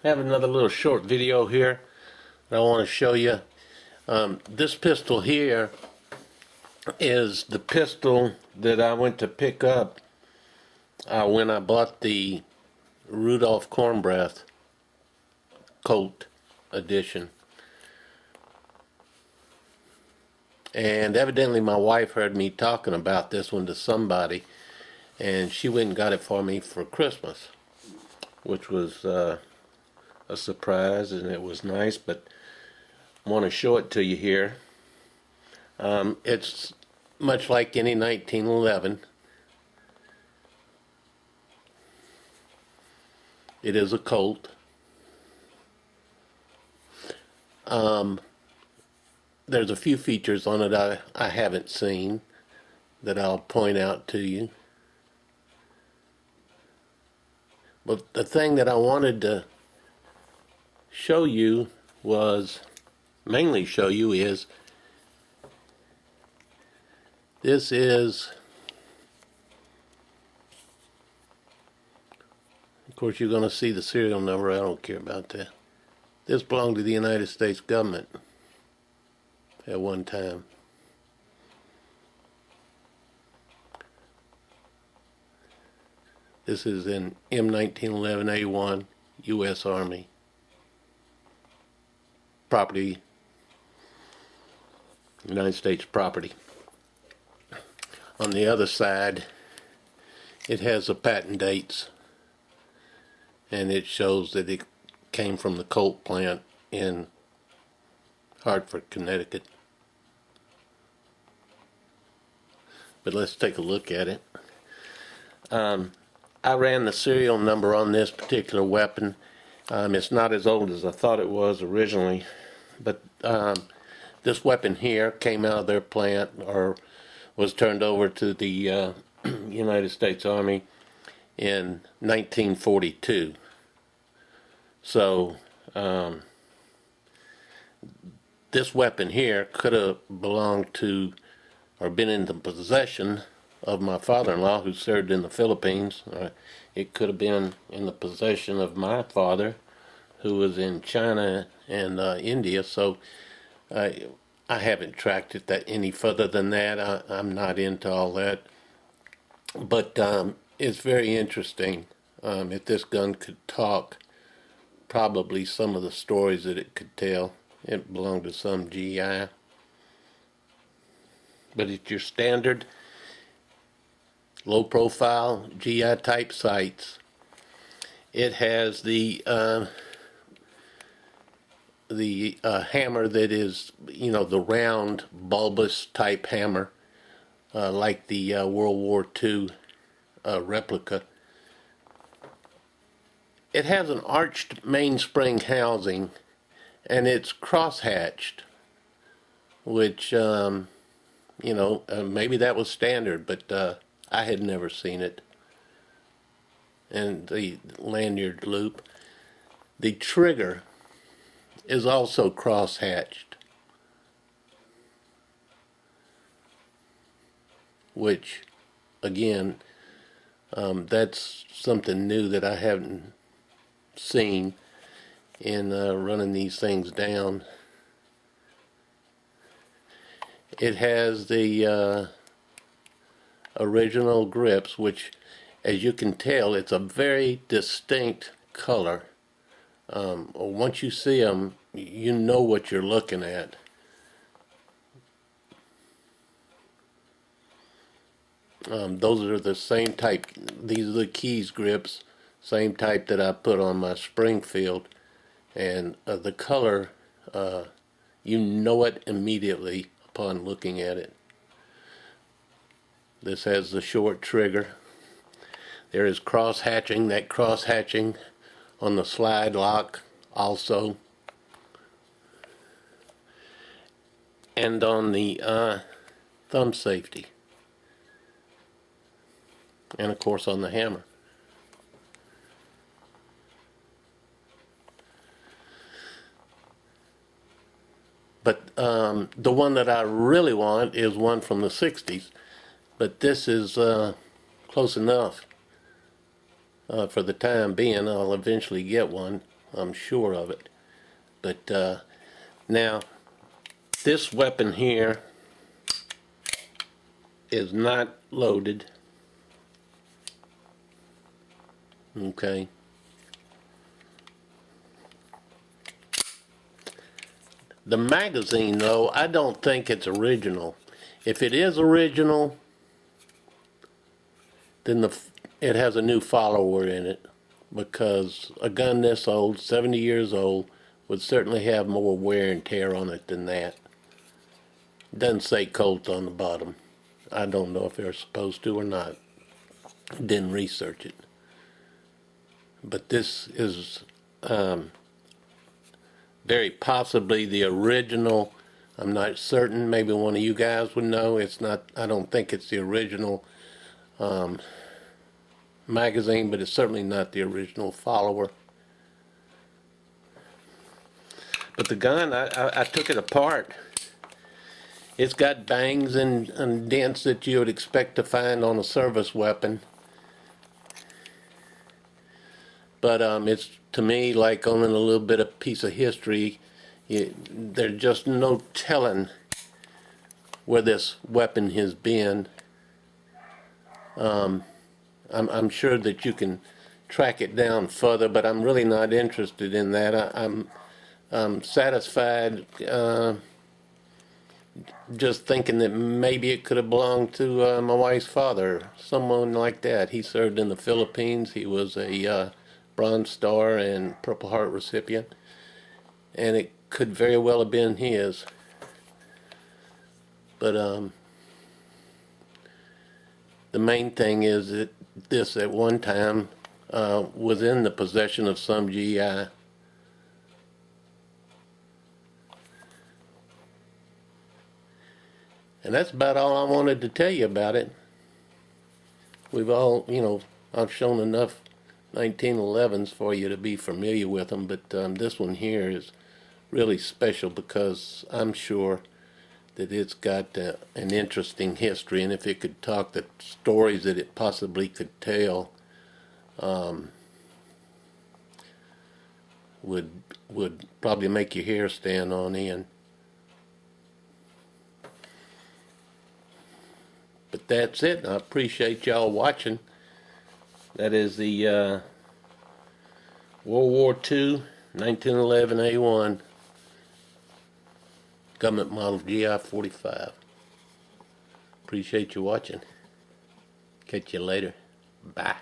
I have another little short video here that I want to show you. This pistol here is the pistol that I went to pick up when I bought the Rudolph Cornbreath Colt edition. And evidently my wife heard me talking about this one to somebody, and she went and got it for me for Christmas, which was a surprise, and it was nice, but I want to show it to you here. It's much like any 1911. It is a Colt. There's a few features on it I haven't seen that I'll point out to you. But the thing that I wanted to show you is this is, of course you're going to see the serial number, I don't care about that. This belonged to the United States government at one time. This is in M1911A1, U.S. Army. Property, United States property. On the other side, it has the patent dates, and it shows that it came from the Colt plant in Hartford, Connecticut. But let's take a look at it. I ran the serial number on this particular weapon. It's not as old as I thought it was originally, but this weapon here came out of their plant, or was turned over to the United States Army in 1942. So this weapon here could have belonged to, or been in the possession of my father-in-law, who served in the Philippines. It could have been in the possession of my father, who was in China and India. So I haven't tracked it any further than that. I'm not into all that. But it's very interesting. If this gun could talk, probably some of the stories that it could tell. It belonged to some GI. But it's your standard low-profile GI type sights. It has the hammer that is, the round bulbous type hammer, like the World War II replica. It has an arched mainspring housing, and it's cross-hatched, which maybe that was standard, but I had never seen it. And the lanyard loop. The trigger is also cross-hatched, which, again, that's something new that I haven't seen in running these things down. It has the original grips, which, as you can tell, it's a very distinct color. Once you see them, you know what you're looking at. Those are the same type. These are the keys grips, same type that I put on my Springfield, and the color, you know it immediately upon looking at it. This has the short trigger. There is cross-hatching. That cross-hatching on the slide lock also. And on the thumb safety. And of course on the hammer. But the one that I really want is one from the 60s. But this is close enough for the time being. I'll eventually get one I'm sure of it. But now, this weapon here is not loaded. Okay. The magazine, though, I don't think it's original. If it is original, then it has a new follower in it, because a gun this old, 70 years old, would certainly have more wear and tear on it than that. It doesn't say Colt on the bottom. I don't know if they're supposed to or not. Didn't research it. But this is very possibly the original. I'm not certain. Maybe one of you guys would know. It's not. I don't think it's the original magazine, but it's certainly not the original follower. But the gun, I took it apart. It's got bangs and dents that you would expect to find on a service weapon. But it's, to me, like owning a little bit of piece of history. There's just no telling where this weapon has been. I'm sure that you can track it down further, but I'm really not interested in that. I'm satisfied just thinking that maybe it could have belonged to my wife's father, someone like that. He served in the Philippines. He was a Bronze Star and Purple Heart recipient, and it could very well have been his. But the main thing is that this at one time was in the possession of some GI. And that's about all I wanted to tell you about it. We've all, I've shown enough 1911s for you to be familiar with them, but this one here is really special because I'm sure that it's got an interesting history, and if it could talk, the stories that it possibly could tell would probably make your hair stand on end. But that's it. I appreciate y'all watching. That is the World War II 1911 A1 government model GI-45. Appreciate you watching. Catch you later. Bye.